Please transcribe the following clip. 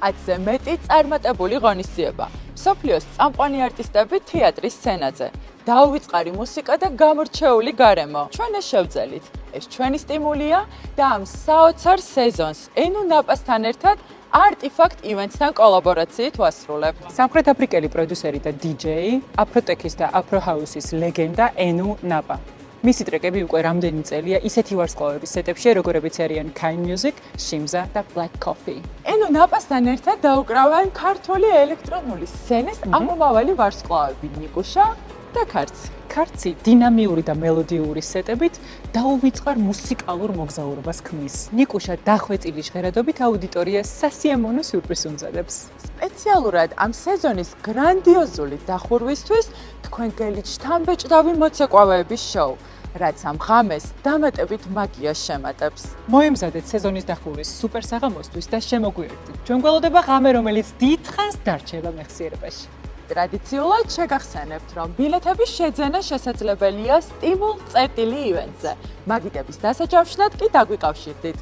10-ზე მეტი წარმატებული ღონისძიება. მსოფლიოს წამყვანი არტისტები თეატრის სცენაზე. დაუვიწყარი მუსიკა და გამორჩეული გარემო. ჩვენ ეს შევძელით. ეს ჩვენი სტიმულია და ამ საოცარ სეზონს ენუ ნაპასთან ერთად Artifact Events-თან კოლაბორაციით ვასრულებთ. სამხრეთ აფრიკელი პროდიუსერი და DJ, აფროტექის და აფროჰაუსის ლეგენდა ენუ ნაპა. მისი ტრეკები უკვე რამდენი წელია ისეთი ვარსკვლავების სეტებში, როგორებიც არიან Kind Music, Shimza და Black Coffee. ენუ ნაპასთან ერთად დაუკრავენ ქართული ელექტრონული სცენის ამომავალი ვარსკვლავები ნიკუშა და ქარცი. ქარცი დინამიური და მელოდიური სეტებით დაუვიწყარ მუსიკალურ მოგზაურობას ქმნის. ნიკუშა დახვეწილი ჟღერადობით აუდიტორიას სასიამოვნო სიურპრიზს უმზადებს. სპეციალურად ამ სეზონის გრანდიოზული დახურვისთვის თქვენ გელიჩ თამბეჭდავი მოცეკვავეების შოუ, რაც ამ ღამეს დამატებით მაგიას შემატებს. მოემზადეთ სეზონის დახურვის სუპერ საღამოსთვის და შემოგვიერთდით. ჩვენ გველოდება ღამე, რომელიც დიდხანს დარჩება მეხსიერებაში. ტრადიციულად შეგახსენებთ, რომ ბილეთების შეძენა შესაძლებელია სტიმულ წერტილი ივენტზე. მაგიდების დასაჯავშნად კი დაგვიკავშირდით.